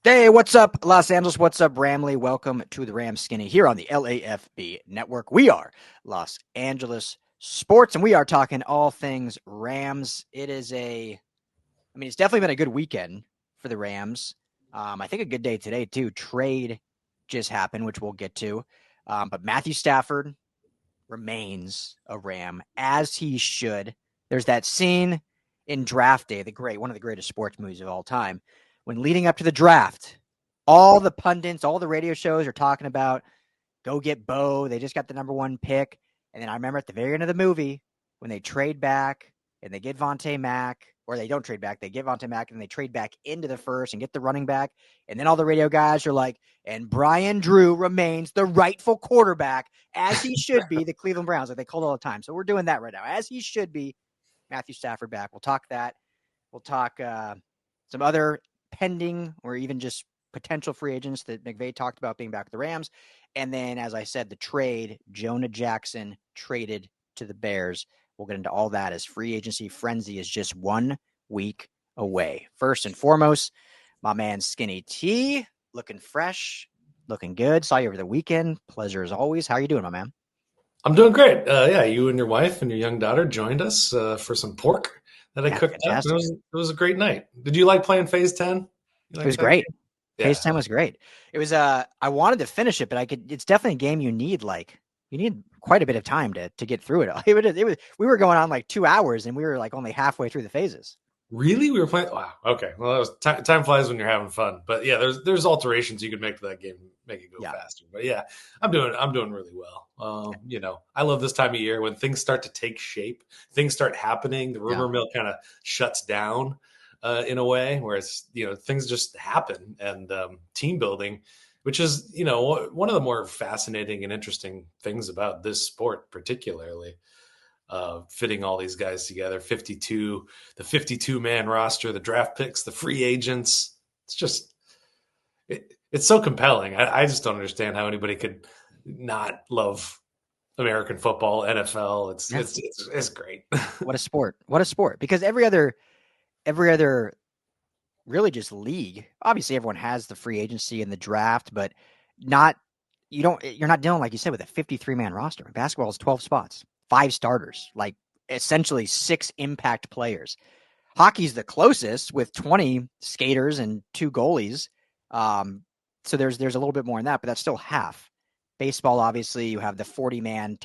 Hey, what's up, Los Angeles? What's up, Ramley? Welcome to the Rams Skinny here on the LAFB network. We are Los Angeles Sports, and we are talking all things Rams. It's definitely been a good weekend for the Rams. I think a good day today, too. Trade just happened, which we'll get to. But Matthew Stafford remains a Ram, as he should. There's that scene in Draft Day, one of the greatest sports movies of all time, when leading up to the draft, all the pundits, all the radio shows are talking about go get Bo. They just got the number one pick. And then I remember at the very end of the movie when they trade back and they get Vontae Mack, or they don't trade back, they get Vontae Mack and they trade back into the first and get the running back. And then all the radio guys are like, and Brian Drew remains the rightful quarterback, as he should be, the Cleveland Browns, like they call it all the time. So we're doing that right now, as he should be. Matthew Stafford back. We'll talk that. We'll talk some other pending or even just potential free agents that McVay talked about being back with the Rams. And then, as I said, the trade, Jonah Jackson traded to the Bears. We'll get into all that as free agency frenzy is just 1 week away. First and foremost, my man Skinny T, looking fresh, looking good. Saw you over the weekend. Pleasure as always. How are you doing, my man? I'm doing great. You and your wife and your young daughter joined us for some pork that I cooked up. It was a great night. Did you like playing Phase 10? It was great. Yeah. Phase 10 was great. It was I wanted to finish it, but it's definitely a game you need quite a bit of time to get through it. We were going on like 2 hours and we were like only halfway through the phases. Really? We were playing? Wow. Okay. Well, that was time flies when you're having fun. But yeah, there's alterations you could make to that game, make it go faster. But yeah, I'm doing really well. I love this time of year when things start to take shape, things start happening. The rumor mill kind of shuts down in a way where it's things just happen, and team building, which is one of the more fascinating and interesting things about this sport, particularly. Fitting all these guys together, the 52-man roster, the draft picks, the free agents. It's just, it's so compelling. I just don't understand how anybody could not love American football, NFL. It's great. What a sport. What a sport. Because every other really just league, obviously everyone has the free agency and the draft, but you're not dealing, like you said, with a 53-man roster. Basketball is 12 spots. 5 starters, like essentially 6 impact players. Hockey's the closest with 20 skaters and 2 goalies. So there's a little bit more in that, but that's still half. Baseball, obviously, you have the 40-man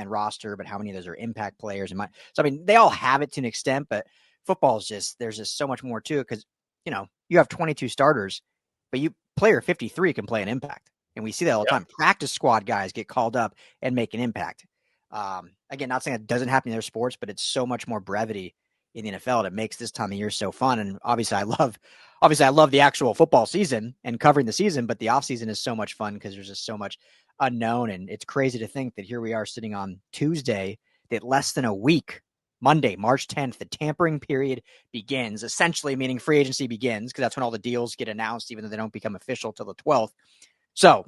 roster, but how many of those are impact players? They all have it to an extent, but football is there's just so much more to it because, you have 22 starters, but player 53 can play an impact. And we see that all the time. Practice squad guys get called up and make an impact. Again, not saying it doesn't happen in their sports, but it's so much more brevity in the NFL that makes this time of year so fun. And obviously I love the actual football season and covering the season, but the off season is so much fun because there's just so much unknown. And it's crazy to think that here we are sitting on Tuesday, that less than a week, Monday, March 10th, the tampering period begins, essentially meaning free agency begins, because that's when all the deals get announced, even though they don't become official till the 12th. So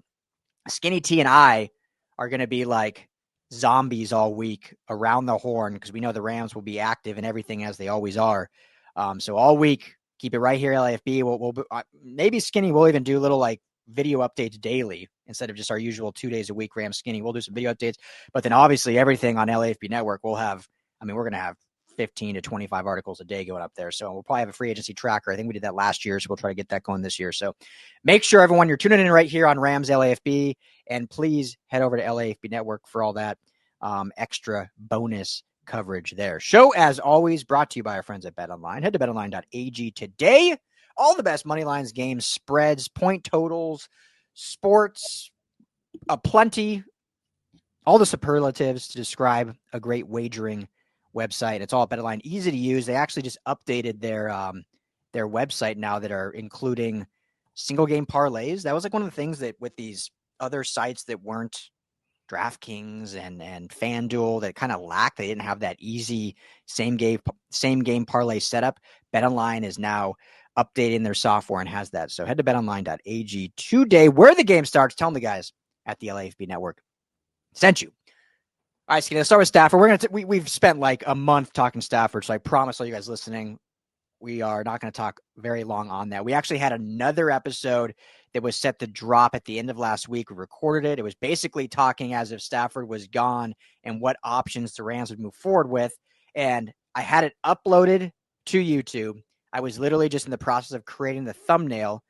Skinny T and I are going to be like zombies all week around the horn because we know the Rams will be active and everything as they always are. So all week, keep it right here, LAFB. We'll maybe Skinny will even do little like video updates daily instead of just our usual 2 days a week Rams Skinny. We'll do some video updates, but then obviously everything on LAFB Network we're going to have 15 to 25 articles a day going up there. So we'll probably have a free agency tracker. I think we did that last year, so we'll try to get that going this year. So make sure, everyone, you're tuning in right here on Rams LAFB, and please head over to LAFB Network for all that extra bonus coverage there. Show, as always, brought to you by our friends at BetOnline. Head to betonline.ag today. All the best money lines, games, spreads, point totals, sports, aplenty, all the superlatives to describe a great wagering website. It's all at BetOnline, easy to use. They actually just updated their website now that are including single game parlays. That was like one of the things that with these other sites that weren't DraftKings and FanDuel that kind of lacked. They didn't have that easy same game parlay setup. BetOnline is now updating their software and has that. So head to betonline.ag today, where the game starts. Tell them the guys at the LAFB Network sent you. All right, Skinny, let's start with Stafford. We've spent like a month talking Stafford, so I promise all you guys listening, we are not going to talk very long on that. We actually had another episode that was set to drop at the end of last week. We recorded it. It was basically talking as if Stafford was gone and what options the Rams would move forward with. And I had it uploaded to YouTube. I was literally just in the process of creating the thumbnail,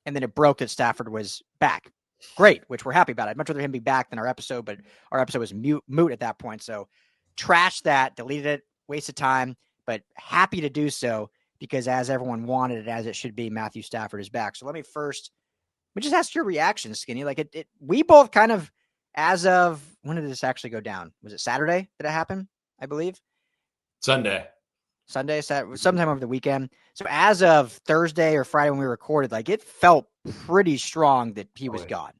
and then it broke that Stafford was back. Great, which we're happy about. I'd much rather him be back than our episode, but our episode was moot at that point. So trashed that, deleted it, wasted time, but happy to do so because as everyone wanted it, as it should be, Matthew Stafford is back. So let me just ask your reaction, Skinny. Like we both kind of, as of, when did this actually go down? Was it Saturday that it happened? I believe. Sunday, sometime over the weekend. So as of Thursday or Friday when we recorded, like it felt pretty strong that he was gone.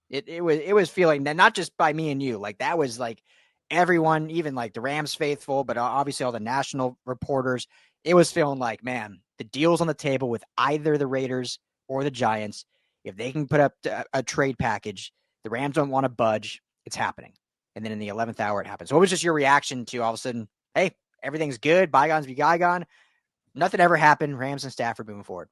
It was feeling that, not just by me and you, like that was like everyone, even like the Rams faithful, but obviously all the national reporters, it was feeling like, man, the deal's on the table with either the Raiders or the Giants. If they can put up a trade package, the Rams don't want to budge. It's happening. And then in the 11th hour, it happened. So what was just your reaction to all of a sudden, hey, everything's good, bygones be bygone, nothing ever happened, Rams and Stafford moving forward?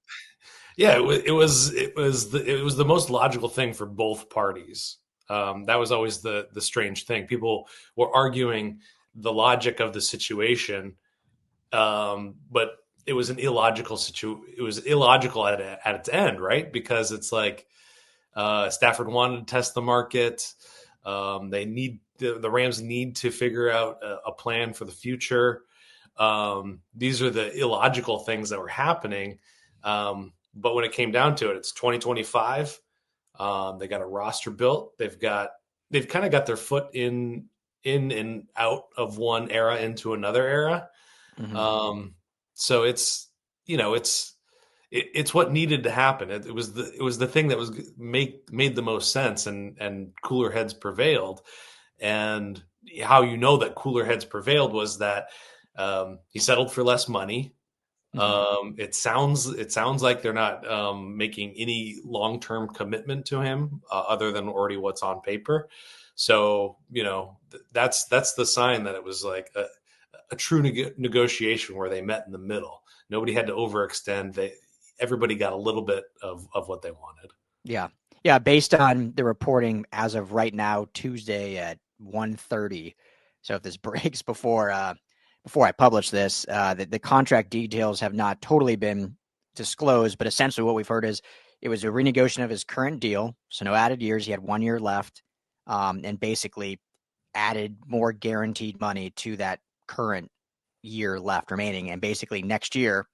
Yeah, it was the most logical thing for both parties. That was always the strange thing. People were arguing the logic of the situation, but it was an illogical It was illogical at its end, right? Because it's like Stafford wanted to test the market. The Rams need to figure out a plan for the future. These are the illogical things that were happening. But when it came down to it, it's 2025. They got a roster built. They've kind of got their foot in and out of one era into another era. Mm-hmm. So it's what needed to happen. It was the thing that was made the most sense, and cooler heads prevailed. And how you know that cooler heads prevailed was that he settled for less money. Mm-hmm. It sounds like they're not making any long-term commitment to him other than already what's on paper. So that's the sign that it was like a true negotiation where they met in the middle. Nobody had to overextend. Everybody got a little bit of what they wanted. Yeah. Based on the reporting as of right now, Tuesday at 1:30. So if this breaks before I publish this, the contract details have not totally been disclosed, but essentially what we've heard is it was a renegotiation of his current deal. So no added years. He had 1 year left, and basically added more guaranteed money to that current year left remaining. And basically next year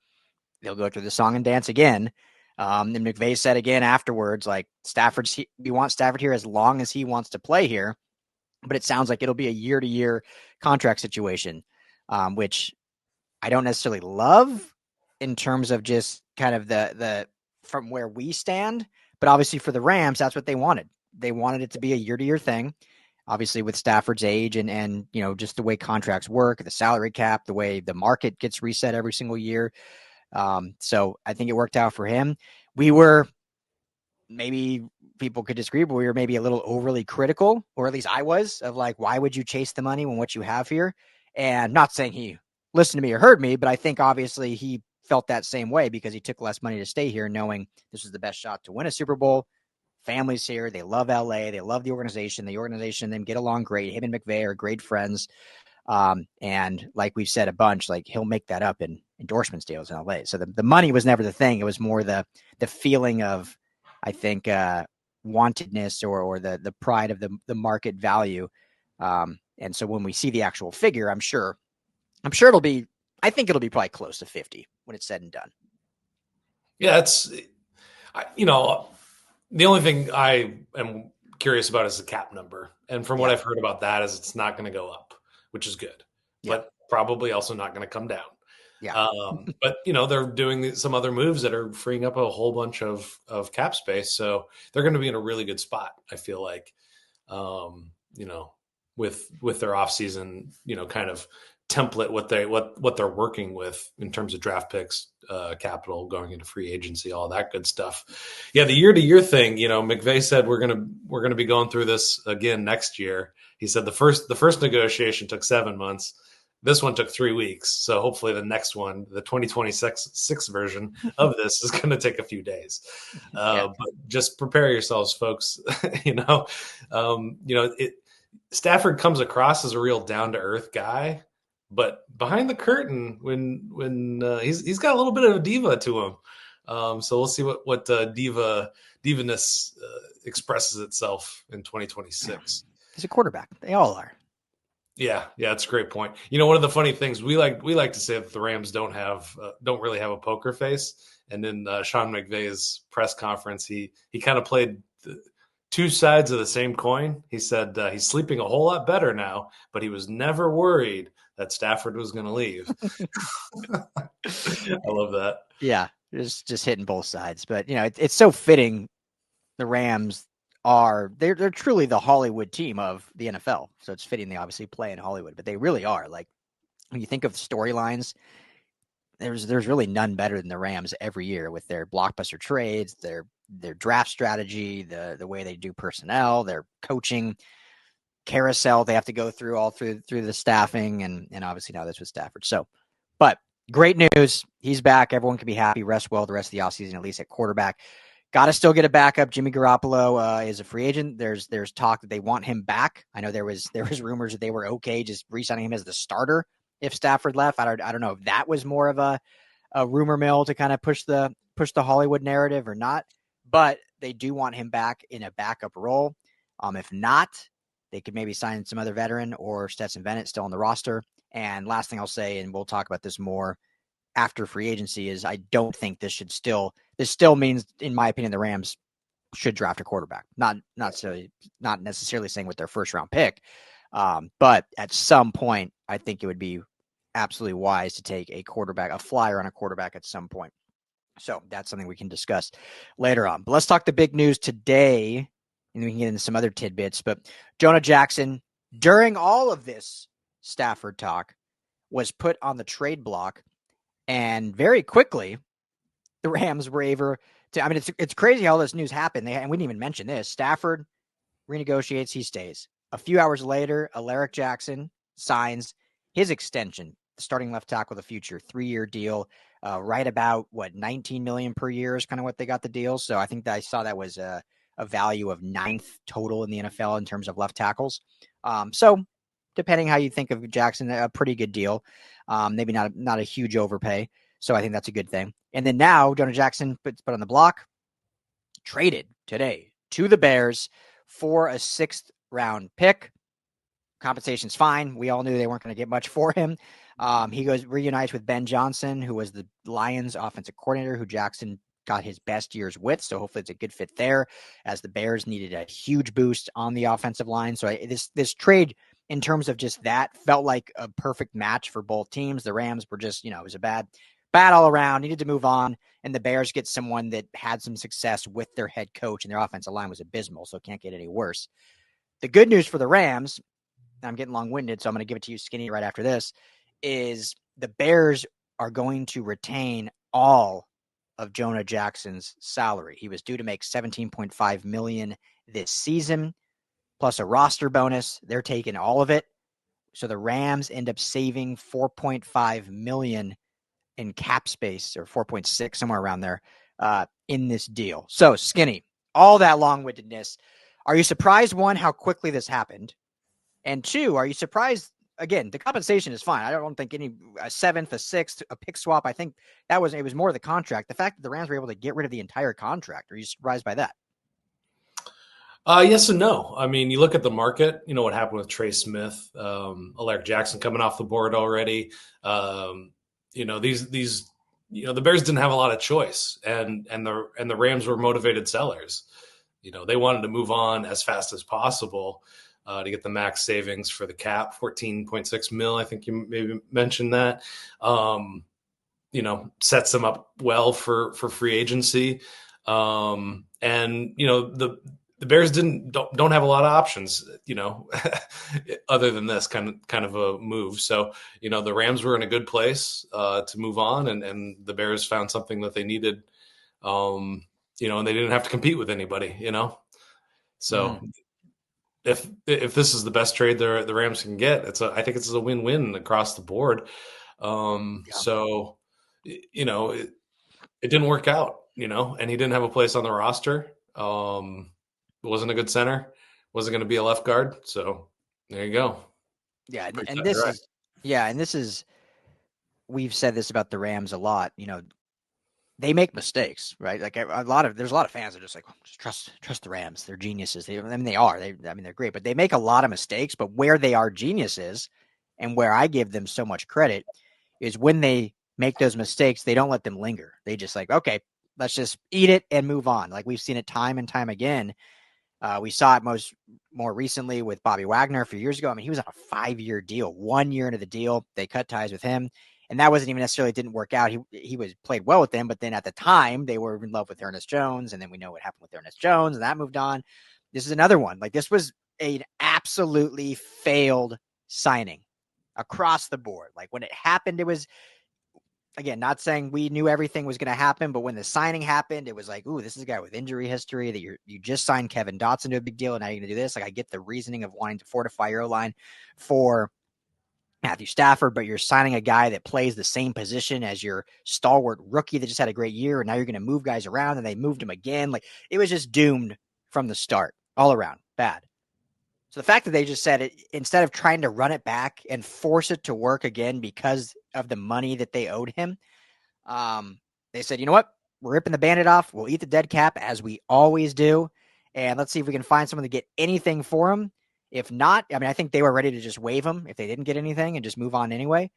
they'll go through the song and dance again. And McVay said again afterwards, like we want Stafford here as long as he wants to play here, but it sounds like it'll be a year-to-year contract situation, which I don't necessarily love in terms of just kind of the from where we stand, but obviously for the Rams, that's what they wanted. They wanted it to be a year-to-year thing. Obviously with Stafford's age and just the way contracts work, the salary cap, the way the market gets reset every single year. So I think it worked out for him. We were, maybe people could disagree, but we were maybe a little overly critical, or at least I was, of like, why would you chase the money when what you have here? And not saying he listened to me or heard me, but I think obviously he felt that same way because he took less money to stay here, knowing this was the best shot to win a Super Bowl. Family's here. They love LA. They love the organization. The organization and them get along great. Him and McVay are great friends. And like we've said a bunch, like he'll make that up in endorsements deals in LA. So the money was never the thing. It was more the feeling of, I think, wantedness or the pride of the market value. And so when we see the actual figure, I'm sure it'll be probably close to 50 when it's said and done. Yeah, the only thing I am curious about is the cap number. And from what I've heard about that is it's not going to go up, which is good, but probably also not going to come down. Yeah. But they're doing some other moves that are freeing up a whole bunch of cap space. So they're going to be in a really good spot. I feel like, with their offseason, kind of template, what they're working with in terms of draft picks, capital going into free agency, all that good stuff. Yeah. The year-to-year thing, McVay said, we're going to be going through this again next year. He said the first negotiation took 7 months. This one took 3 weeks. So hopefully the next one, the 2026 version of this, is going to take a few days. Yeah. But just prepare yourselves, folks. you know, Stafford comes across as a real down to earth guy, but behind the curtain, when he's got a little bit of a diva to him. So we'll see what divaness expresses itself in 2026. He's a quarterback. They all are. Yeah, that's a great point. One of the funny things we like to say that the Rams don't really have a poker face. And in Sean McVay's press conference, he kind of played the two sides of the same coin. He said he's sleeping a whole lot better now, but he was never worried that Stafford was going to leave. I love that. Yeah, just hitting both sides. But it's so fitting. The Rams they're truly the Hollywood team of the NFL. So it's fitting they obviously play in Hollywood, but they really are. Like when you think of storylines, there's really none better than the Rams every year with their blockbuster trades, their draft strategy, the way they do personnel, their coaching carousel they have to go through all through the staffing and obviously now this with Stafford. So, but great news. He's back. Everyone can be happy. Rest well the rest of the offseason, at least at quarterback. Got to still get a backup. Jimmy Garoppolo is a free agent. There's talk that they want him back. I know there was rumors that they were okay just re-signing him as the starter if Stafford left. I don't know if that was more of a rumor mill to kind of push the Hollywood narrative or not, but they do want him back in a backup role. If not, they could maybe sign some other veteran or Stetson Bennett still on the roster. And last thing I'll say, and we'll talk about this more after free agency, is I don't think this still means, in my opinion, the Rams should draft a quarterback. Not necessarily saying with their first round pick, but at some point, I think it would be absolutely wise to take a flyer on a quarterback at some point. So that's something we can discuss later on. But let's talk the big news today, and we can get into some other tidbits. But Jonah Jackson, during all of this Stafford talk, was put on the trade block. And very quickly, the Rams were able to. I mean, it's crazy how this news happened. And we didn't even mention this. Stafford renegotiates, he stays. A few hours later, Alaric Jackson signs his extension, starting left tackle of the future, 3-year deal, right about $19 million per year is kind of what they got the deal. So I think that I saw that was a value of 9th total in the NFL in terms of left tackles. So depending how you think of Jackson, a pretty good deal. Maybe not a huge overpay. So I think that's a good thing. And then now Jonah Jackson put on the block, traded today to the Bears for a 6th round pick. Compensation's fine. We all knew they weren't going to get much for him. He reunites with Ben Johnson, who was the Lions offensive coordinator, who Jackson got his best years with. So hopefully it's a good fit there, as the Bears needed a huge boost on the offensive line. So this trade, in terms of just that, felt like a perfect match for both teams. The Rams were just, it was a bad all around, needed to move on. And the Bears get someone that had some success with their head coach, and their offensive line was abysmal, so it can't get any worse. The good news for the Rams, and I'm getting long-winded, so I'm going to give it to you, Skinny, right after this, is the Bears are going to retain all of Jonah Jackson's salary. He was due to make $17.5 million this season, plus a roster bonus. They're taking all of it. So the Rams end up saving $4.5 million in cap space, or 4.6, somewhere around there, in this deal. So, Skinny, all that long-windedness. Are you surprised, one, how quickly this happened? And two, are you surprised, again, the compensation is fine. I don't think a 7th, a 6th, a pick swap, I think it was more the contract. The fact that the Rams were able to get rid of the entire contract, are you surprised by that? Yes and no. I mean, you look at the market, what happened with Trey Smith, Alaric Jackson coming off the board already. These the Bears didn't have a lot of choice, and the Rams were motivated sellers. They wanted to move on as fast as possible to get the max savings for the cap, 14.6 mil. I think you maybe mentioned that. Sets them up well for free agency. The Bears don't have a lot of options, other than this kind of a move. So, the Rams were in a good place to move on, and the Bears found something that they needed, and they didn't have to compete with anybody, So if this is the best trade the Rams can get, I think it's a win-win across the board. Yeah. So it didn't work out, and he didn't have a place on the roster. Wasn't a good center, wasn't going to be a left guard. So there you go. Yeah, Pretty and cut and this dry. is yeah, and this is we've said this about the Rams a lot. They make mistakes, right? Like there's a lot of fans that are just like, just trust the Rams. They're geniuses. I mean, they are. They're great, but they make a lot of mistakes. But where they are geniuses, and where I give them so much credit, is when they make those mistakes, they don't let them linger. They just like, okay, let's just eat it and move on. Like we've seen it time and time again. We saw it more recently with Bobby Wagner a few years ago. I mean, he was on a 5-year deal. 1 year into the deal, they cut ties with him, and that wasn't even necessarily didn't work out. He was played well with them, but then at the time they were in love with Ernest Jones, and then we know what happened with Ernest Jones, and that moved on. This is another one. Like this was an absolutely failed signing across the board. Like when it happened, it was again, not saying we knew everything was going to happen, but when the signing happened, it was like, ooh, this is a guy with injury history that you just signed Kevin Dotson to a big deal, and now you're going to do this. Like I get the reasoning of wanting to fortify your line for Matthew Stafford, but you're signing a guy that plays the same position as your stalwart rookie that just had a great year, and now you're going to move guys around, and they moved him again. Like it was just doomed from the start, all around bad. So the fact that they just said it instead of trying to run it back and force it to work again because of the money that they owed him, they said, you know what? We're ripping the bandit off. We'll eat the dead cap as we always do. And let's see if we can find someone to get anything for him. If not, I mean, I think they were ready to just waive him if they didn't get anything and just move on anyway.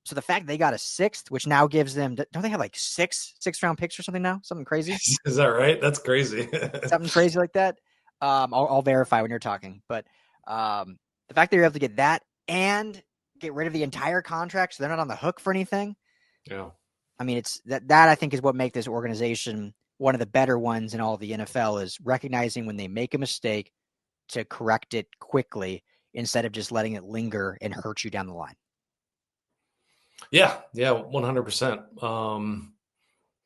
So the fact they got a sixth, which now gives them, don't they have like six-round picks or something now? Something crazy? Is that right? That's crazy. Something crazy like that. I'll verify when you're talking. But the fact that you're able to get that and get rid of the entire contract so they're not on the hook for anything. Yeah. I mean, it's that I think is what makes this organization one of the better ones in all of the NFL is recognizing when they make a mistake to correct it quickly instead of just letting it linger and hurt you down the line. Yeah, 100%.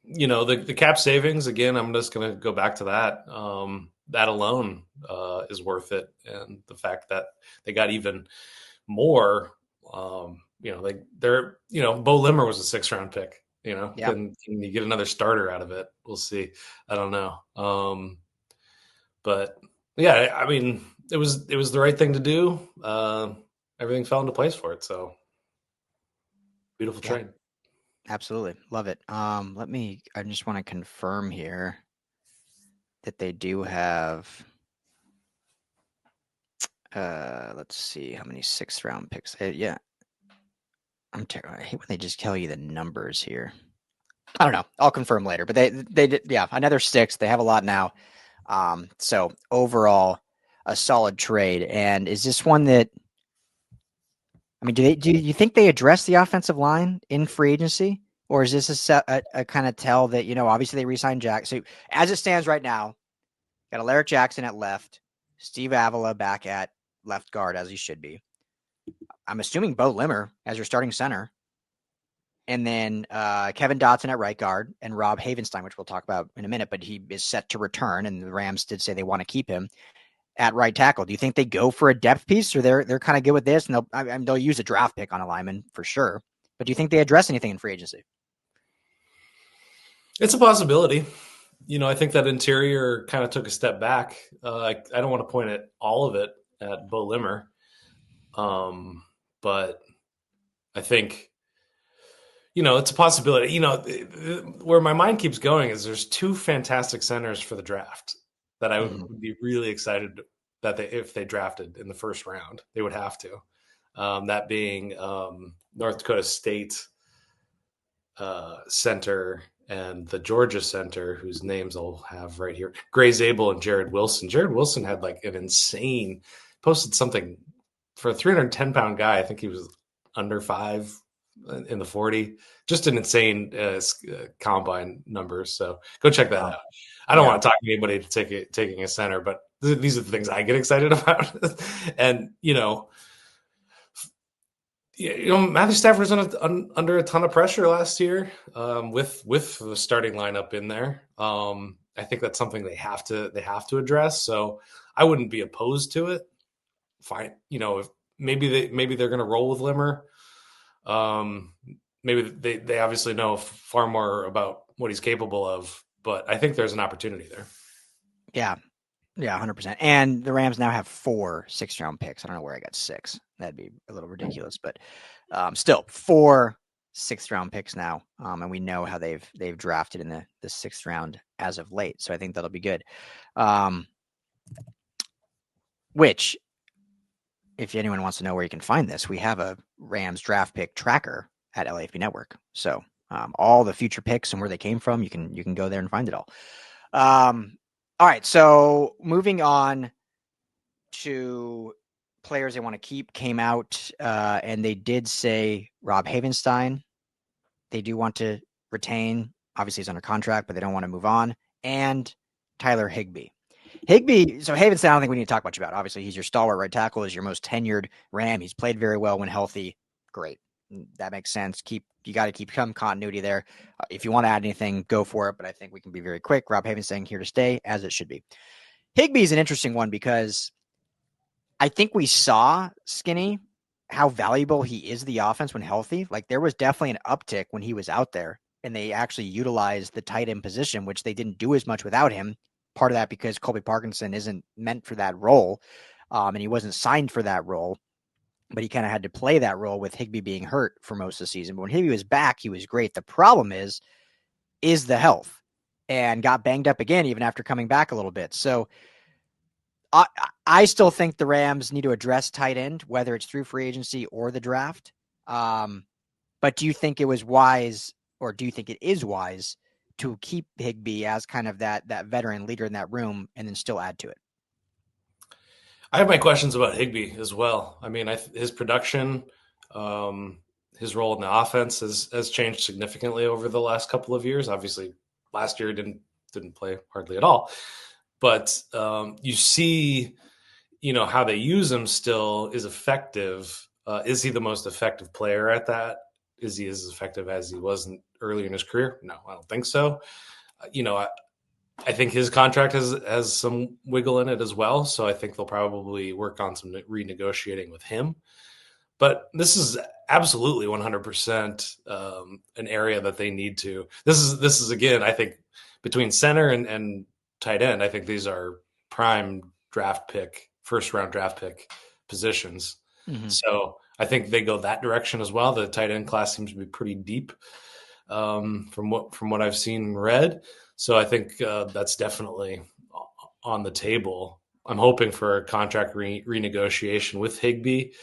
The cap savings again. I'm just going to go back to that. That alone is worth it, and the fact that they got even more. They're Bo Limmer was a 6th-round pick. Yeah. Can you get another starter out of it? We'll see. I don't know. But yeah, I mean, it was the right thing to do. Everything fell into place for it. So beautiful trade. Absolutely. Love it. I just want to confirm here that they do have, let's see how many 6th-round picks. Yeah. I hate when they just tell you the numbers here. I don't know. I'll confirm later, but they did. Yeah. Another 6. They have a lot now. So overall a solid trade. And is this one that, I mean, do you think they address the offensive line in free agency? Or is this a kind of tell that, obviously they re-signed Jack. So as it stands right now, got Alaric Jackson at left, Steve Avila back at left guard as he should be. I'm assuming Bo Limmer as your starting center. And then Kevin Dotson at right guard and Rob Havenstein, which we'll talk about in a minute, but he is set to return. And the Rams did say they want to keep him at right tackle. Do you think they go for a depth piece or they're kind of good with this? And they'll use a draft pick on a lineman for sure. But do you think they address anything in free agency? It's a possibility. I think that interior kind of took a step back. I don't want to point at all of it at Bo Limmer. But I think, it's a possibility. Where my mind keeps going is there's 2 fantastic centers for the draft that I would be really excited that if they drafted in the first round, they would have to. That being North Dakota State center and the Georgia center, whose names I'll have right here, Gray Zabel and Jared Wilson. Jared Wilson had like an insane, posted something for a 310-pound guy. I think he was under 5 in the 40, just an insane combine numbers. So go check that out. I don't want to talk to anybody to taking a center, but these are the things I get excited about. And, Matthew Stafford was under a ton of pressure last year with the starting lineup in there. I think that's something they have to address. So I wouldn't be opposed to it. Fine, if maybe they're going to roll with Limmer. Um, maybe they obviously know far more about what he's capable of, but I think there's an opportunity there. Yeah. Yeah, 100%. And the Rams now have 4 6th-round picks. I don't know where I got 6. That'd be a little ridiculous, but still 4 6th-round picks now, and we know how they've drafted in the 6th round as of late. So I think that'll be good. Which, if anyone wants to know where you can find this, we have a Rams draft pick tracker at LAFB Network. So all the future picks and where they came from, you can go there and find it all. All right, so moving on to players they want to keep came out, and they did say Rob Havenstein they do want to retain. Obviously, he's under contract, but they don't want to move on. And Tyler Higbee. So Havenstein, I don't think we need to talk much about. Obviously, he's your stalwart right tackle, is your most tenured Ram. He's played very well when healthy. Great. That makes sense. You got to keep some continuity there. If you want to add anything, go for it. But I think we can be very quick. Rob Havenstein here to stay, as it should be. Higbee is an interesting one because I think we saw, Skinny, how valuable he is to the offense when healthy. Like, there was definitely an uptick when he was out there, and they actually utilized the tight end position, which they didn't do as much without him. Part of that because Colby Parkinson isn't meant for that role, and he wasn't signed for that role, but he kind of had to play that role with Higbee being hurt for most of the season. But when Higbee was back, he was great. The problem is the health, and got banged up again even after coming back a little bit. So I still think the Rams need to address tight end, whether it's through free agency or the draft. But do you think it was wise, or do you think it is wise to keep Higbee as kind of that veteran leader in that room and then still add to it? I have my questions about Higbee as well. I mean, his production, his role in the offense has changed significantly over the last couple of years. Obviously, last year didn't play hardly at all. But you see, how they use him still is effective. Is he the most effective player at that? Is he as effective as he was early in his career? No, I don't think so. I think his contract has some wiggle in it as well. So I think they'll probably work on some renegotiating with him. But this is absolutely 100% an area that they need to. This is again, I think, between center and tight end, I think these are prime first round draft pick positions. Mm-hmm. So I think they go that direction as well. The tight end class seems to be pretty deep from what I've seen and read. So I think that's definitely on the table. I'm hoping for a contract renegotiation with Higbee.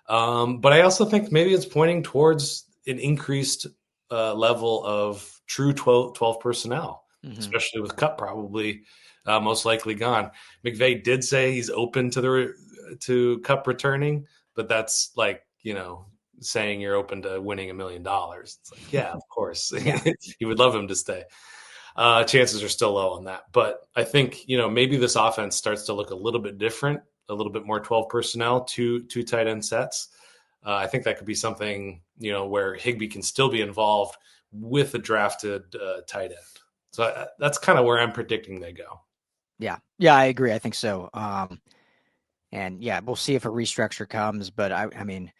But I also think maybe it's pointing towards an increased level of true 12 personnel. Mm-hmm. Especially with Kupp probably most likely gone. McVay did say he's open to Kupp returning, but that's like, saying you're open to winning $1 million. It's like, yeah, of course. Yeah. You would love him to stay. Chances are still low on that. But I think, maybe this offense starts to look a little bit different, a little bit more 12 personnel, two tight end sets. I think that could be something, where Higbee can still be involved with a drafted tight end. So that's kind of where I'm predicting they go. Yeah, I agree. I think so. And yeah, we'll see if a restructure comes. But I mean,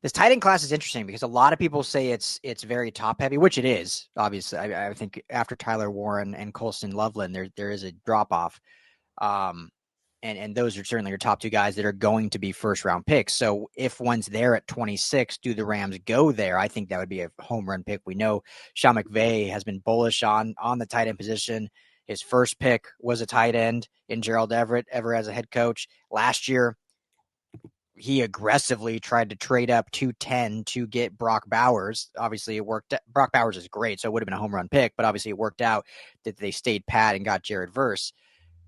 this tight end class is interesting because a lot of people say it's very top heavy, which it is. Obviously, I think after Tyler Warren and Colston Loveland, there is a drop off. And those are certainly your top 2 guys that are going to be first round picks. So if one's there at 26, do the Rams go there? I think that would be a home run pick. We know Sean McVay has been bullish on the tight end position. His first pick was a tight end in Gerald Everett, ever as a head coach. Last year, he aggressively tried to trade up to 10 to get Brock Bowers. Obviously, it worked. Brock Bowers is great, so it would have been a home run pick, but obviously it worked out that they stayed pat and got Jared Verse.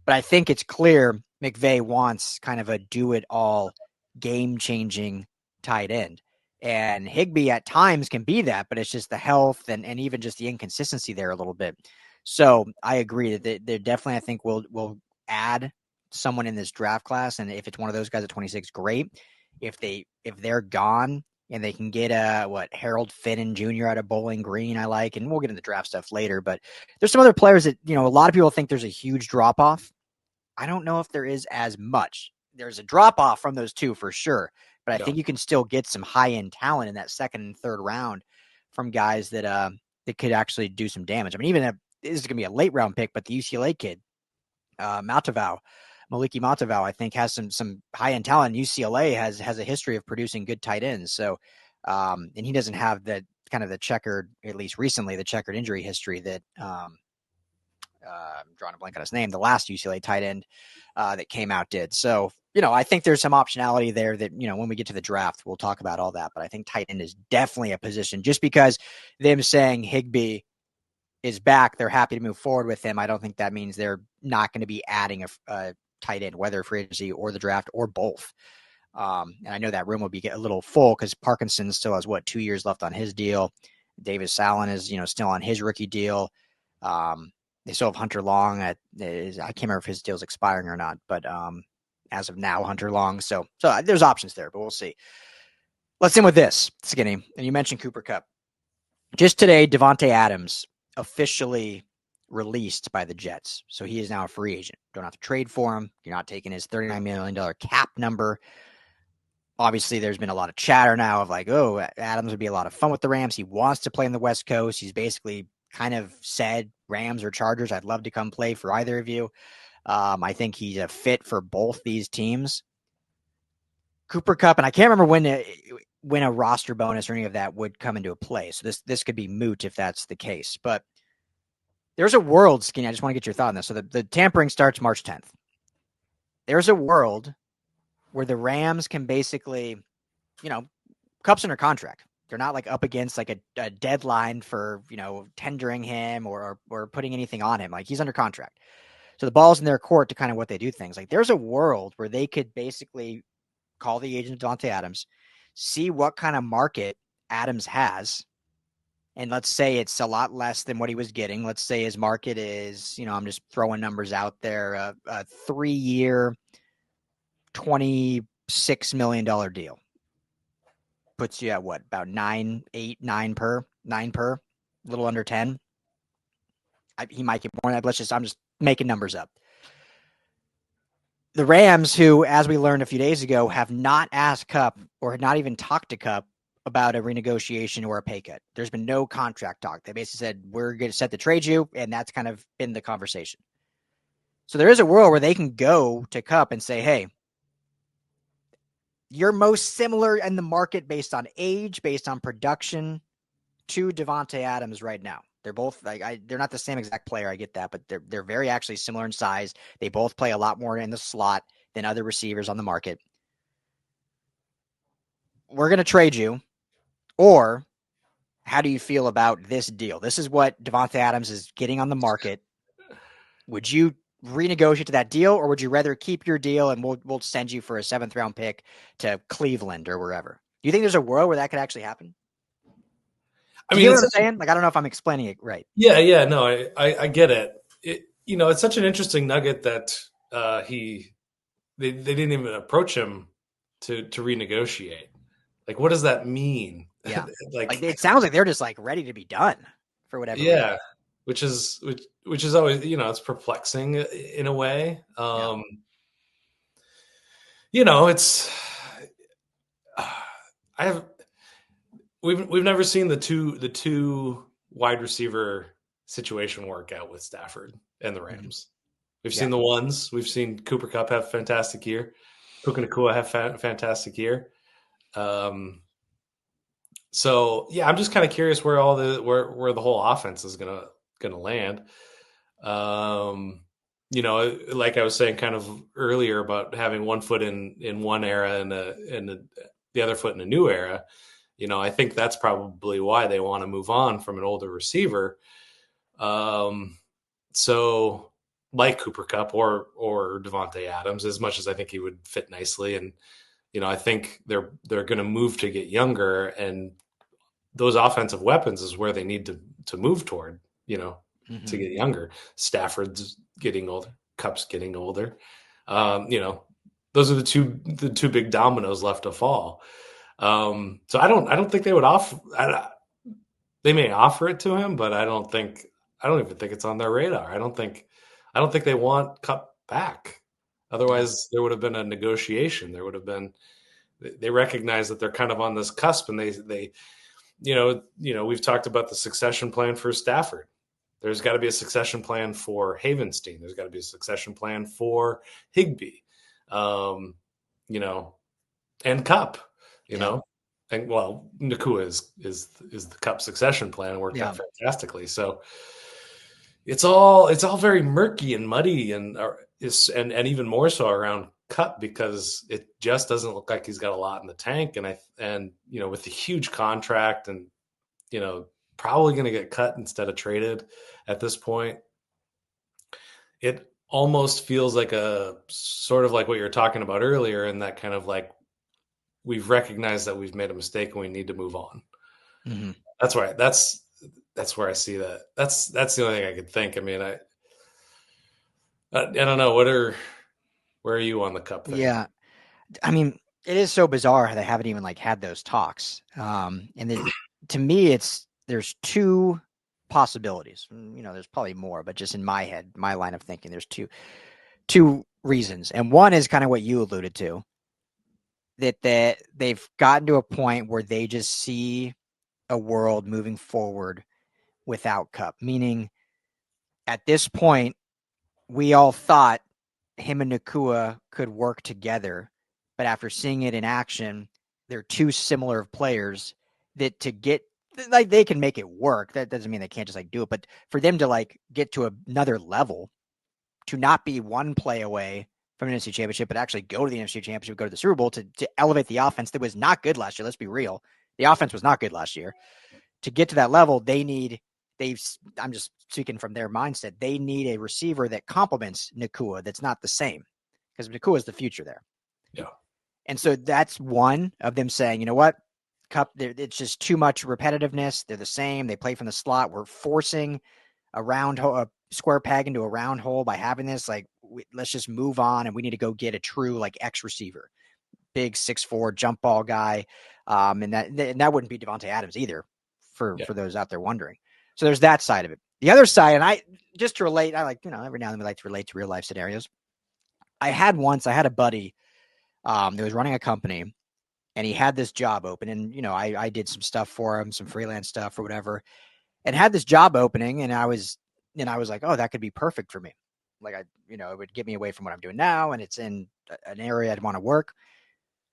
But I think it's clear McVay wants kind of a do-it-all, game-changing tight end. And Higbee at times can be that, but it's just the health and even just the inconsistency there a little bit. So I agree that they're definitely, I think, will add someone in this draft class. And if it's one of those guys at 26, great. If they're gone and they can get Harold Finnan Jr. out of Bowling Green, I like, and we'll get into the draft stuff later. But there's some other players that, a lot of people think there's a huge drop-off. I don't know if there is as much. There's a drop off from those two for sure, but I Yeah. think you can still get some high end talent in that second and third round from guys that could actually do some damage. I mean, this is going to be a late round pick, but the UCLA kid, Maliki Matavao, I think has some high end talent. UCLA has a history of producing good tight ends. So, and he doesn't have the kind of the checkered, at least recently, the checkered injury history that I'm drawing a blank on his name, the last UCLA tight end that came out did. So, I think there's some optionality there that, when we get to the draft, we'll talk about all that. But I think tight end is definitely a position just because them saying Higbee is back, they're happy to move forward with him. I don't think that means they're not going to be adding a tight end, whether free agency or the draft or both. And I know that room will be a little full because Parkinson still has 2 years left on his deal. Davis Allen is, still on his rookie deal. They still have Hunter Long. I can't remember if his deal's expiring or not, but as of now, Hunter Long. So there's options there, but we'll see. Let's end with this, Skinny. And you mentioned Cooper Kupp. Just today, Davante Adams officially released by the Jets. So he is now a free agent. Don't have to trade for him. You're not taking his $39 million cap number. Obviously, there's been a lot of chatter now of like, oh, Adams would be a lot of fun with the Rams. He wants to play in the West Coast. He's basically kind of said Rams or Chargers, I'd love to come play for either of you. I think he's a fit for both these teams. Cooper Kupp, and I can't remember when a roster bonus or any of that would come into play. So this could be moot if that's the case. But there's a world, Skinny, I just want to get your thought on this. So the tampering starts March 10th. There's a world where the Rams can basically, Kupp's under contract. They're not like up against like a deadline for, tendering him or putting anything on him. Like he's under contract. So the ball's in their court to kind of what they do things. Like there's a world where they could basically call the agent of Davante Adams, see what kind of market Adams has. And let's say it's a lot less than what he was getting. Let's say his market is, I'm just throwing numbers out there, a 3-year, $26 million deal. Puts you at what, about 9 per, a little under 10. He might get more than that. I'm just making numbers up. The Rams, who, as we learned a few days ago, have not asked Kupp or had not even talked to Kupp about a renegotiation or a pay cut. There's been no contract talk. They basically said, we're going to set to trade you, and that's kind of been the conversation. So there is a world where they can go to Kupp and say, hey, you're most similar in the market based on age, based on production to Davante Adams right now. They're both they're not the same exact player. I get that, but they're very actually similar in size. They both play a lot more in the slot than other receivers on the market. We're going to trade you, or how do you feel about this deal? This is what Davante Adams is getting on the market. Would you renegotiate to that deal, or would you rather keep your deal and we'll send you for a 7th round pick to Cleveland or wherever? Do you think there's a world where that could actually happen? Do you know what I'm saying? Like, I don't know if I'm explaining it right. Yeah, no, I get it. It's such an interesting nugget that they didn't even approach him to renegotiate. Like, what does that mean? Yeah, like it sounds like they're just like ready to be done for whatever reason. which is always, it's perplexing in a way. It's we've never seen the two wide receiver situation work out with Stafford and the Rams. We've seen the ones. We've seen Cooper Kupp have a fantastic year. Puka Nacua have a fantastic year. So yeah, I'm just kind of curious where where the whole offense is gonna land. Like I was saying kind of earlier about having one foot in one era and the other foot in a new era. I think that's probably why they want to move on from an older receiver. So like Cooper Kupp or Davante Adams, as much as I think he would fit nicely, and I think they're going to move to get younger, and those offensive weapons is where they need to move toward. To get younger. Stafford's getting older. Kupp's getting older. Those are the two big dominoes left to fall. So I don't think they would offer. They may offer it to him, but I don't even think it's on their radar. I don't think they want Kupp back. Otherwise, there would have been a negotiation. There would have been. They recognize that they're kind of on this cusp, and they we've talked about the succession plan for Stafford. There's got to be a succession plan for Havenstein. There's got to be a succession plan for Higbee, you know, and Kupp, you know, and well, Nakua is the Kupp succession plan and worked out fantastically. So it's all very murky and muddy, and even more so around Kupp because it just doesn't look like he's got a lot in the tank. And with the huge contract and probably going to get cut instead of traded at this point, it almost feels like a sort of like what you're talking about earlier, and that kind of like we've recognized that we've made a mistake and we need to move on. Mm-hmm. That's where I see that. That's the only thing I could think. I mean, I don't know. Where are you on the Kupp thing? Yeah, I mean, it is so bizarre how they haven't even like had those talks. And then to me, there's two possibilities. There's probably more, but just in my head, my line of thinking, there's two reasons. And one is kind of what you alluded to, that they've gotten to a point where they just see a world moving forward without Kupp. Meaning, at this point, we all thought him and Nakua could work together, but after seeing it in action, they're two similar players that to get like they can make it work. That doesn't mean they can't just like do it, but for them to like get to another level, to not be one play away from an NFC Championship, but actually go to the NFC Championship, go to the Super Bowl to elevate the offense that was not good last year. Let's be real. The offense was not good last year. To get to that level, I'm just speaking from their mindset. They need a receiver that complements Nakua that's not the same, because Nakua is the future there. Yeah. And so that's one of them saying, you know what, Kupp, it's just too much repetitiveness. They're the same. They play from the slot. We're forcing a square peg into a round hole by having this. Like, let's just move on, and we need to go get a true like X receiver, big 6'4" jump ball guy. And that wouldn't be Devontae Adams either, for those out there wondering. So there's that side of it. The other side, and I just to relate, I like, every now and then we like to relate to real life scenarios. I had a buddy that was running a company, and he had this job open, and I did some stuff for him, some freelance stuff or whatever, and had this job opening, and I was like, oh, that could be perfect for me. Like it would get me away from what I'm doing now, and it's in an area I'd want to work.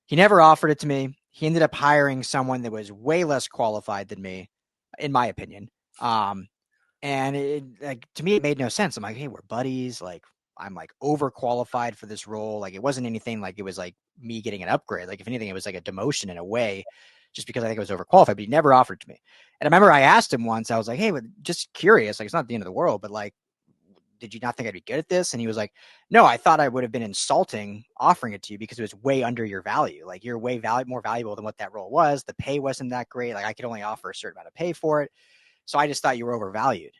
He never offered it to me. He ended up hiring someone that was way less qualified than me, in my opinion. And to me, it made no sense. I'm like, hey, we're buddies. Like, I'm like overqualified for this role. Like, it wasn't anything like it was like me getting an upgrade. Like, if anything, it was like a demotion in a way, just because I think it was overqualified, but he never offered to me. And I remember I asked him once, I was like, hey, just curious, like, it's not the end of the world, but like, did you not think I'd be good at this? And he was like, no, I thought I would have been insulting offering it to you because it was way under your value. Like, you're way more valuable than what that role was. The pay wasn't that great. Like, I could only offer a certain amount of pay for it. So I just thought you were overvalued.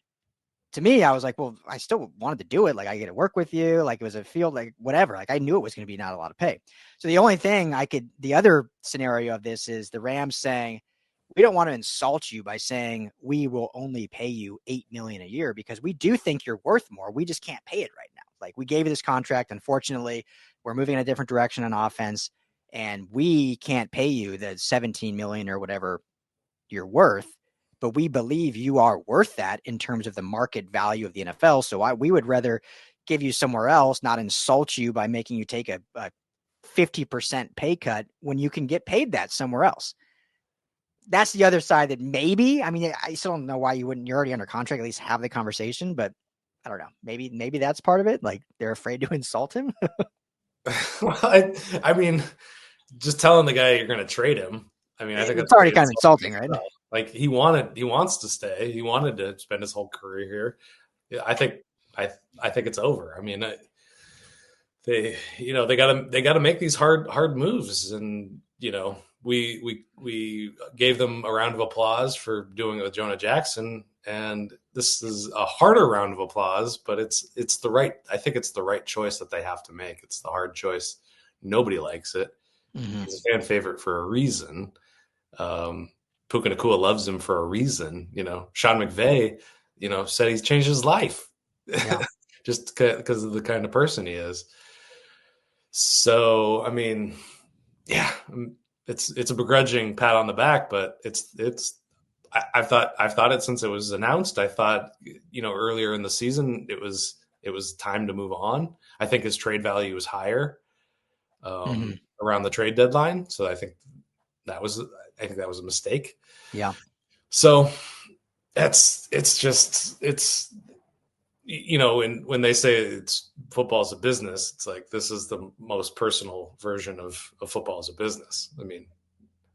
To me, I was like, well, I still wanted to do it. Like, I get to work with you. Like, it was a field, like whatever. Like, I knew it was going to be not a lot of pay. So the only thing the other scenario of this is the Rams saying, we don't want to insult you by saying we will only pay you $8 million a year, because we do think you're worth more. We just can't pay it right now. Like, we gave you this contract. Unfortunately, we're moving in a different direction on offense, and we can't pay you the $17 million or whatever you're worth. But we believe you are worth that in terms of the market value of the NFL. So we would rather give you somewhere else, not insult you by making you take a 50% pay cut when you can get paid that somewhere else. That's the other side that maybe, I mean, I still don't know why you're already under contract, at least have the conversation, but I don't know. Maybe that's part of it. Like, they're afraid to insult him. I mean, just telling the guy you're going to trade him. I mean, I think it's already kind of insulting, right? Like, he wants to stay. He wanted to spend his whole career here. Yeah, I think it's over. I mean, they got to make these hard moves, and we gave them a round of applause for doing it with Jonah Jackson, and this is a harder round of applause, but I think it's the right choice that they have to make. It's the hard choice. Nobody likes it. Mm-hmm. He's a fan favorite for a reason. Puka Nacua loves him for a reason. Sean McVay, said he's changed his life, just because of the kind of person he is. So, I mean, yeah, it's a begrudging pat on the back, but I've thought it since it was announced. I thought, earlier in the season it was time to move on. I think his trade value was higher Mm-hmm. around the trade deadline, so I think that was a mistake. Yeah. So it's when they say it's football as a business, it's like this is the most personal version of football as a business. I mean,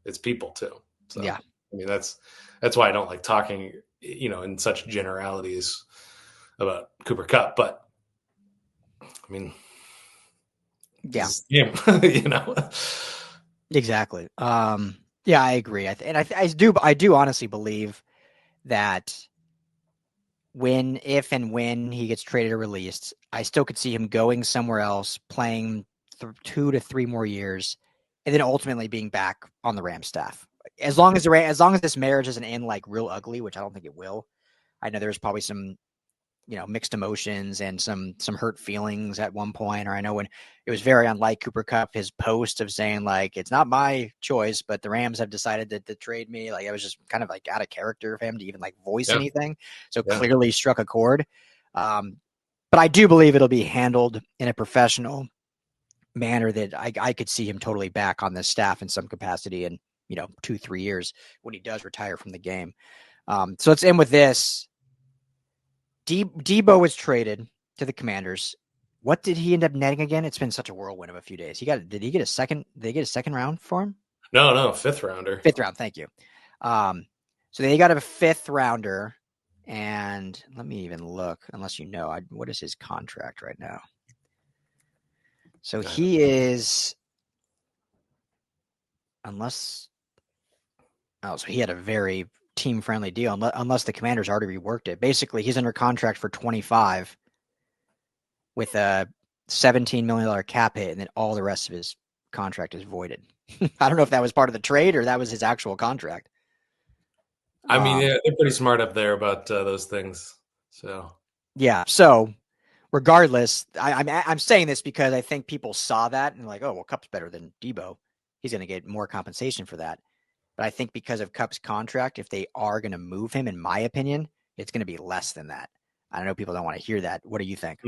it's people too. So Yeah. I mean that's why I don't like talking, in such generalities about Cooper Kupp. But I mean, Yeah. this is him, Exactly. Yeah, I agree. I do honestly believe that if and when he gets traded or released, I still could see him going somewhere else, playing 2 to 3 more years, and then ultimately being back on the Rams staff. As long as this marriage isn't in like real ugly, which I don't think it will. I know there's probably some mixed emotions and some hurt feelings at one point. Or I know when it was very unlike Cooper Kupp, his post of saying like it's not my choice, but the Rams have decided to trade me. Like it was just kind of like out of character for him to even like voice yeah, anything. So yeah. clearly struck a chord. Um, but I do believe it'll be handled in a professional manner that I could see him totally back on this staff in some capacity in 2-3 years when he does retire from the game. So let's end with this. Debo was traded to the Commanders. What did he end up netting again? It's been such a whirlwind of a few days. Did he get a second? Did they get a second round for him? No, fifth rounder. Fifth round. Thank you. So they got a fifth rounder, and let me even look. Unless what is his contract right now? So he is, unless so he had a very team friendly deal. Unless the Commanders already reworked it. Basically, he's under contract for 25 with a $17 million cap hit, and then all the rest of his contract is voided. I don't know if that was part of the trade or that was his actual contract. I mean, yeah, they're pretty smart up there about those things. So Yeah. So regardless, I'm saying this because I think people saw that and like, oh well, Kupp's better than Debo. He's going to get more compensation for that. But I think because of Kupp's contract, if they are going to move him, in my opinion, it's going to be less than that. I know people don't want to hear that. What do you think?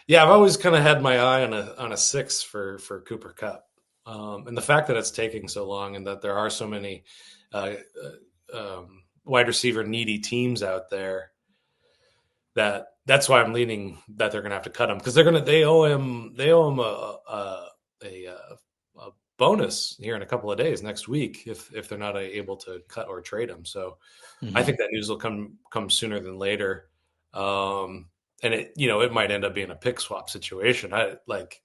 yeah, I've always kind of had my eye on a six for Cooper Kupp, and the fact that it's taking so long and that there are so many uh, wide receiver needy teams out there that's why I'm leaning that they're going to have to cut him because they owe him a bonus here in a couple of days next week if they're not able to cut or trade him. So I think that news will come sooner than later. And it might end up being a pick swap situation. I think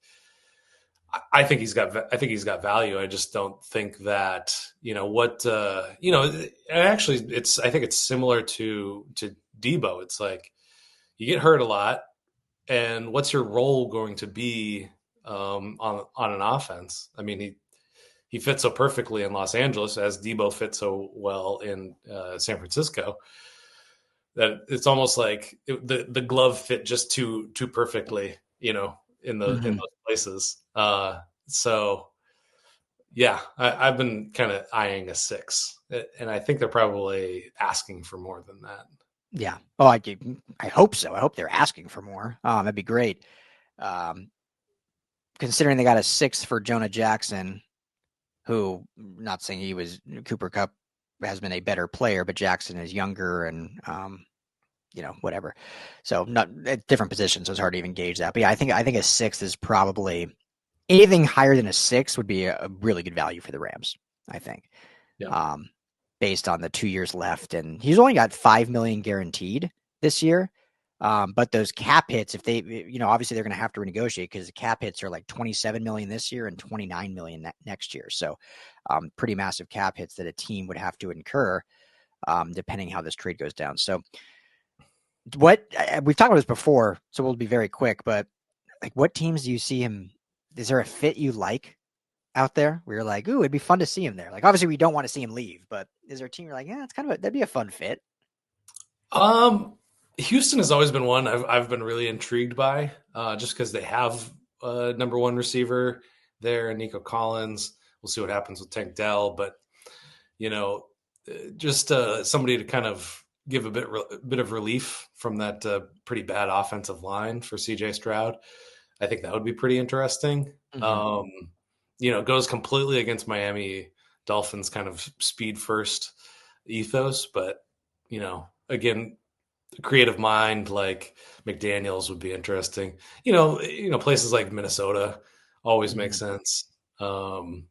I think he's got value. I just don't think that actually I think it's similar to Debo. It's like you get hurt a lot, and what's your role going to be on an offense? I mean, he fits so perfectly in Los Angeles as Debo fits so well in San Francisco that it's almost like the glove fit just too perfectly, in those places. So yeah, I've been kind of eyeing a six, and I think they're probably asking for more than that. Yeah. Oh, I hope so. I hope they're asking for more. That'd be great. Considering they got a six for Jonah Jackson, who, not saying Cooper Kupp has been a better player, but Jackson is younger and, whatever. So not at different positions, so it's hard to even gauge that. But yeah, I think a six is probably anything higher than a six would be a really good value for the Rams, I think. Yeah. Based on the 2 years left. And he's only got $5 million guaranteed this year. But those cap hits, if they, obviously they're going to have to renegotiate because the cap hits are like 27 million this year and 29 million next year. So, pretty massive cap hits that a team would have to incur, depending how this trade goes down. So, we've talked about this before, so we'll be very quick. But like, what teams do you see him? Is there a fit you like out there where you're like, ooh, it'd be fun to see him there? Like, obviously, we don't want to see him leave, but is there a team you're like, yeah, it's that'd be a fun fit? Um, Houston has always been one I've been really intrigued by, just because they have number one receiver there, and Nico Collins. We'll see what happens with Tank Dell, but you know, just somebody to kind of give a bit of relief from that pretty bad offensive line for CJ Stroud. I think that would be pretty interesting. Mm-hmm. Goes completely against Miami Dolphins kind of speed first ethos, but again, creative mind like McDaniels would be interesting. Places like Minnesota always make Mm-hmm. sense. Um,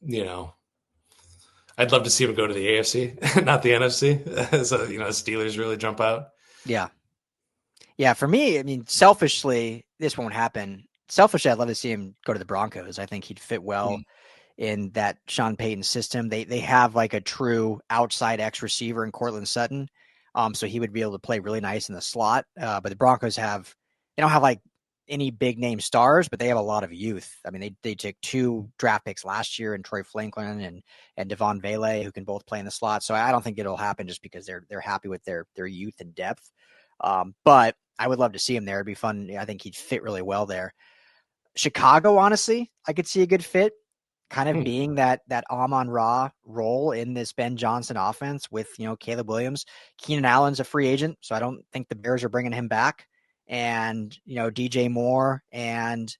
you know, I'd love to see him go to the AFC, not the NFC. So, Steelers really jump out. Yeah. Yeah. For me, I mean, selfishly, this won't happen. Selfishly, I'd love to see him go to the Broncos. I think he'd fit well in that Sean Payton system. They have like a true outside X receiver in Cortland Sutton. So he would be able to play really nice in the slot. But the Broncos they don't have like any big name stars, but they have a lot of youth. I mean, they took 2 draft picks last year, and Troy Franklin and Devon Vele, who can both play in the slot. So I don't think it'll happen just because they're happy with their youth and depth. But I would love to see him there. It'd be fun. I think he'd fit really well there. Chicago, honestly, I could see a good fit, kind of being that Amon-Ra role in this Ben Johnson offense with, Caleb Williams. Keenan Allen's a free agent, so I don't think the Bears are bringing him back. And, DJ Moore and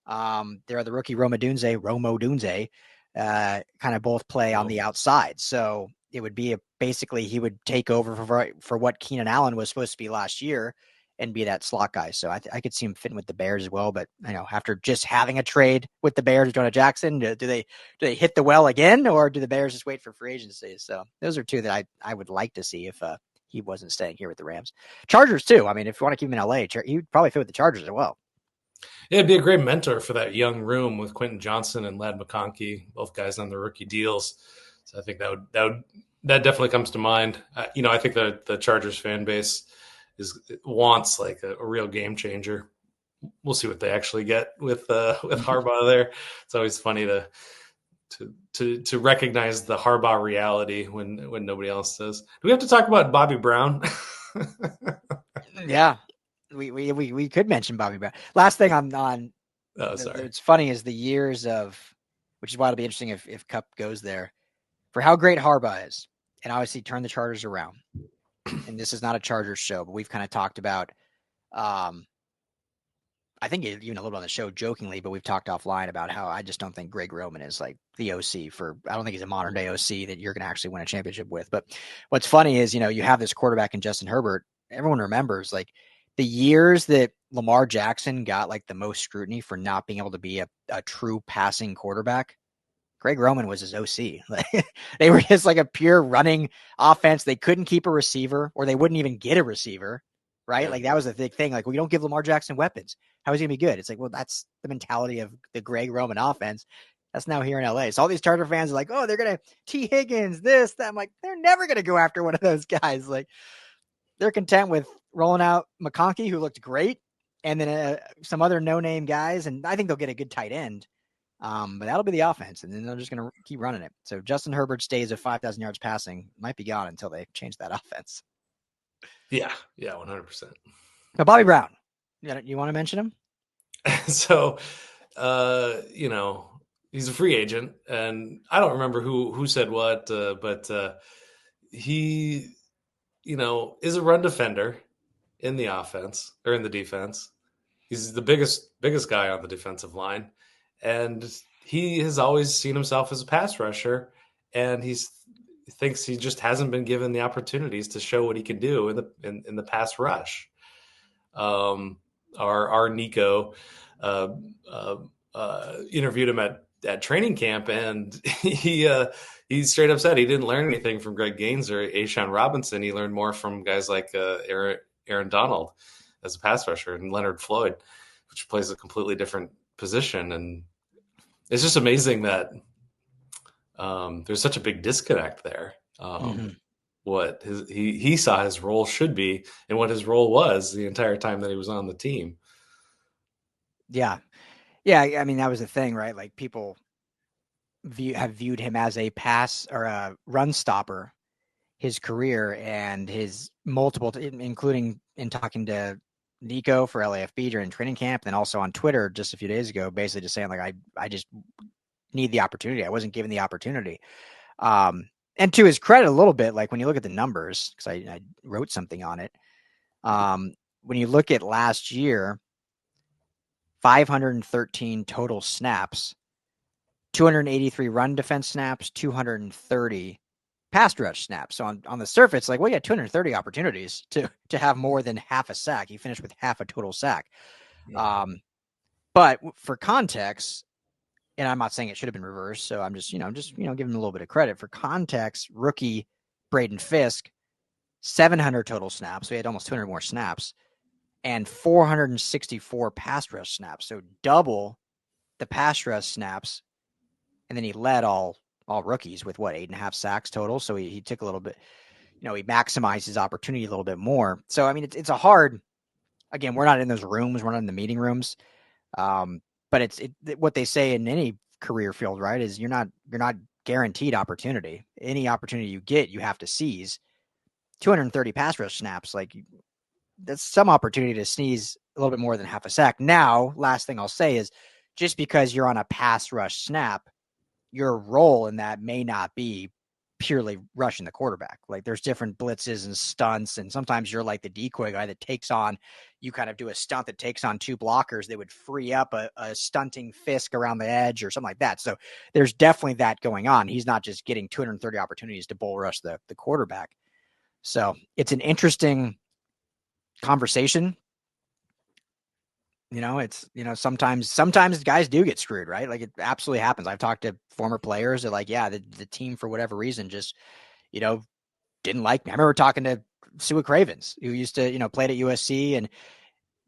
they're the rookie Romo Dunze, kind of both play on the outside. So it would be basically he would take over for what Keenan Allen was supposed to be last year and be that slot guy. So I could see him fitting with the Bears as well. But after just having a trade with the Bears, Jonah Jackson, do they hit the well again, or do the Bears just wait for free agency? So those are two that I would like to see if he wasn't staying here with the Rams. Chargers too. I mean, if you want to keep him in LA, he'd probably fit with the Chargers as well. Yeah, it'd be a great mentor for that young room with Quentin Johnson and Ladd McConkey, both guys on the rookie deals. So I think that definitely comes to mind. I think the Chargers fan base wants like a real game changer. We'll see what they actually get with Harbaugh there. It's always funny to recognize the Harbaugh reality when nobody else does. Do we have to talk about Bobby Brown? Yeah, we could mention Bobby Brown. Last thing on. Oh, sorry. It's funny is the years of, which is why it'll be interesting if Kupp goes there, for how great Harbaugh is, and obviously turn the Chargers around. And this is not a Chargers show, but we've kind of talked about, I think even a little on the show jokingly, but we've talked offline about how I just don't think Greg Roman is like the OC I don't think he's a modern day OC that you're going to actually win a championship with. But what's funny is, you have this quarterback in Justin Herbert. Everyone remembers like the years that Lamar Jackson got like the most scrutiny for not being able to be a true passing quarterback. Greg Roman was his OC. They were just like a pure running offense. They couldn't keep a receiver, or they wouldn't even get a receiver, right? Yeah. Like that was the big thing. Like, we don't give Lamar Jackson weapons. How is he going to be good? It's like, well, that's the mentality of the Greg Roman offense. That's now here in LA. So all these Charger fans are like, oh, they're going to T. Higgins, this, that. I'm like, they're never going to go after one of those guys. Like, they're content with rolling out McConkey, who looked great, and then some other no-name guys, and I think they'll get a good tight end. But that'll be the offense, and then they're just going to keep running it. So Justin Herbert's days of 5,000 yards passing might be gone until they change that offense. Yeah, 100%. But Bobby Brown, you want to mention him? So, he's a free agent, and I don't remember who said what, but he, is a run defender in the offense or in the defense. He's the biggest guy on the defensive line, and he has always seen himself as a pass rusher, and he thinks he just hasn't been given the opportunities to show what he can do in the pass rush. Our Nico interviewed him at training camp, and he straight up said he didn't learn anything from Greg Gaines or A'Shawn Robinson. He learned more from guys like Aaron Donald as a pass rusher, and Leonard Floyd, which plays a completely different position. And it's just amazing that there's such a big disconnect there. What he saw his role should be and what his role was the entire time that he was on the team. Yeah. I mean, that was the thing, right? Like, people have viewed him as a pass or a run stopper his career, and his multiple, including in talking to Nico for LAFB during training camp, and then also on Twitter just a few days ago, basically just saying like I just need the opportunity. I wasn't given the opportunity. And to his credit, a little bit, like when you look at the numbers, because I wrote something on it. When you look at last year, 513 total snaps, 283 run defense snaps, 230 pass rush snaps. So on the surface, like, well, you had 230 opportunities to have more than half a sack. You finished with half a total sack. But for context, and I'm not saying it should have been reversed, so I'm just giving him a little bit of credit. For context, rookie Braden Fisk, 700 total snaps. So he had almost 200 more snaps and 464 pass rush snaps. So double the pass rush snaps. And then he led all rookies with 8.5 sacks total. So he took a little bit, he maximized his opportunity a little bit more. So, I mean, it's a hard, again, we're not in those rooms. We're not in the meeting rooms. But it's what they say in any career field, right? Is you're not guaranteed opportunity. Any opportunity you get, you have to seize. 230 pass rush snaps, like that's some opportunity to sneeze a little bit more than half a sack. Now, last thing I'll say is just because you're on a pass rush snap, your role in that may not be purely rushing the quarterback. Like there's different blitzes and stunts, and sometimes you're like the decoy guy that takes on, you kind of do a stunt that takes on two blockers that would free up a stunting Fisk around the edge or something like that. So there's definitely that going on. He's not just getting 230 opportunities to bull rush the quarterback. So it's an interesting conversation. It's, sometimes guys do get screwed, right? Like it absolutely happens. I've talked to former players that like, yeah, the team for whatever reason just, didn't like me. I remember talking to Sua Cravens, who used to, played at USC and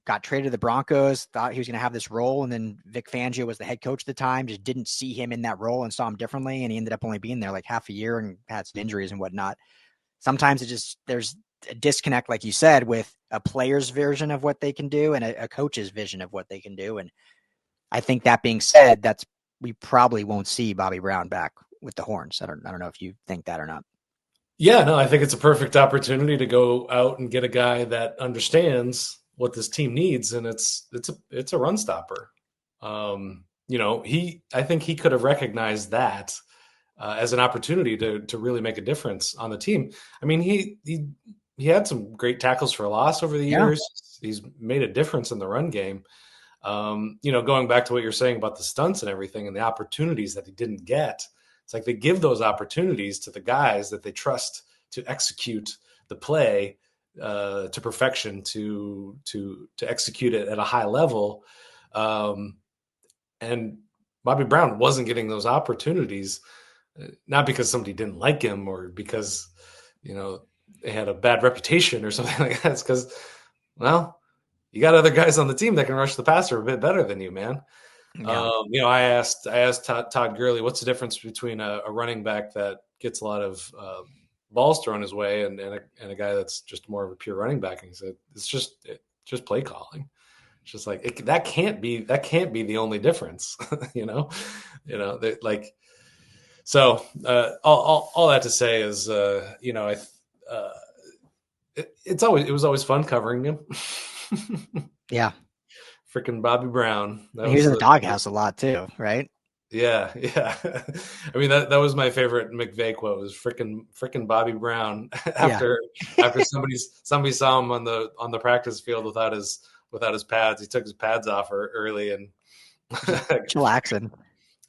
got traded to the Broncos, thought he was going to have this role. And then Vic Fangio was the head coach at the time, just didn't see him in that role and saw him differently. And he ended up only being there like half a year and had some injuries and whatnot. Sometimes there's a disconnect, like you said, with a player's version of what they can do and a coach's vision of what they can do. And I think that being said, we probably won't see Bobby Brown back with the Horns. I don't know if you think that or not. Yeah, no, I think it's a perfect opportunity to go out and get a guy that understands what this team needs, and it's a run stopper. I think he could have recognized that as an opportunity to really make a difference on the team. I mean, he had some great tackles for loss over the years. He's made a difference in the run game. Going back to what you're saying about the stunts and everything and the opportunities that he didn't get, it's like they give those opportunities to the guys that they trust to execute the play to perfection, to execute it at a high level. And Bobby Brown wasn't getting those opportunities, not because somebody didn't like him or because, they had a bad reputation or something like that. It's because, well, you got other guys on the team that can rush the passer a bit better than you, man. Yeah. I asked Todd Gurley, what's the difference between a running back that gets a lot of balls thrown his way and a guy that's just more of a pure running back? And he said, it's just play calling. It's just like that can't be the only difference, So all that to say is, it was always fun covering him. Yeah. Freaking Bobby Brown. He was in the doghouse a lot too, right? Yeah. I mean, that was my favorite McVay quote was freaking Bobby Brown after somebody saw him on the practice field without his pads. He took his pads off early and chillaxing.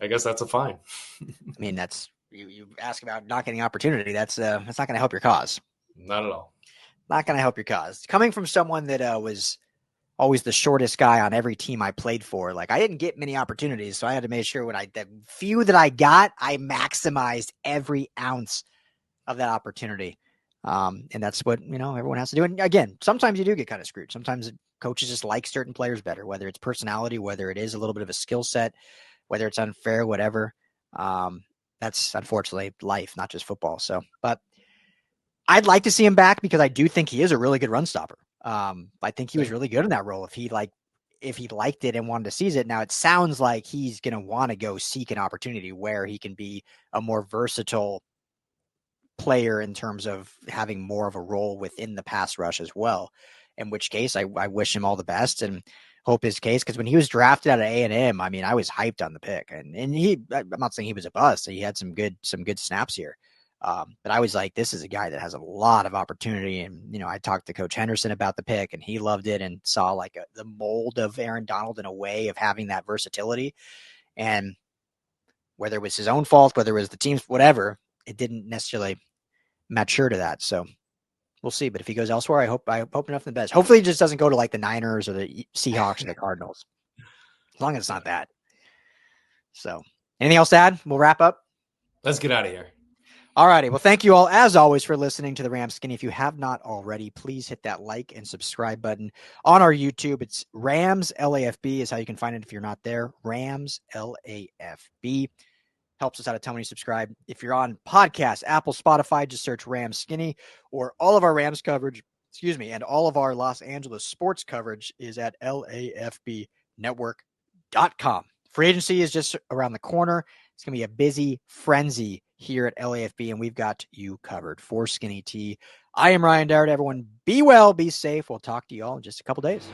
I guess that's a fine. I mean, that's you ask about not getting opportunity. That's not going to help your cause. Not at all. Not going to help your cause. Coming from someone that was always the shortest guy on every team I played for, like I didn't get many opportunities, so I had to make sure the few that I got, I maximized every ounce of that opportunity. And that's what everyone has to do. And again, sometimes you do get kind of screwed. Sometimes coaches just like certain players better, whether it's personality, whether it is a little bit of a skill set, whether it's unfair, whatever. That's unfortunately life, not just football. So, but I'd like to see him back because I do think he is a really good run stopper. I think he was really good in that role if he liked it and wanted to seize it. Now it sounds like he's going to want to go seek an opportunity where he can be a more versatile player in terms of having more of a role within the pass rush as well. in which case I wish him all the best and hope his case. Because when he was drafted out of A&M, I mean, I was hyped on the pick, and I'm not saying he was a bust. He had some good snaps here. But I was like, this is a guy that has a lot of opportunity. And, I talked to Coach Henderson about the pick, and he loved it and saw like the mold of Aaron Donald in a way of having that versatility. And whether it was his own fault, whether it was the team's, whatever, it didn't necessarily mature to that. So we'll see. But if he goes elsewhere, I hope enough for the best. Hopefully he just doesn't go to like the Niners or the Seahawks or the Cardinals. As long as it's not that. So anything else to add? We'll wrap up. Let's get out of here. All righty. Well, thank you all, as always, for listening to the Rams Skinny. If you have not already, please hit that like and subscribe button on our YouTube. It's Rams LAFB is how you can find it if you're not there. Rams LAFB. Helps us out a ton when you subscribe. If you're on podcasts, Apple, Spotify, just search Rams Skinny, or all of our Rams coverage, and all of our Los Angeles sports coverage is at LAFBnetwork.com. Free agency is just around the corner. It's going to be a busy frenzy here at LAFB, and we've got you covered. For Skinny T, I am Ryan Darrett. Everyone be well, be safe. We'll talk to you all in just a couple days.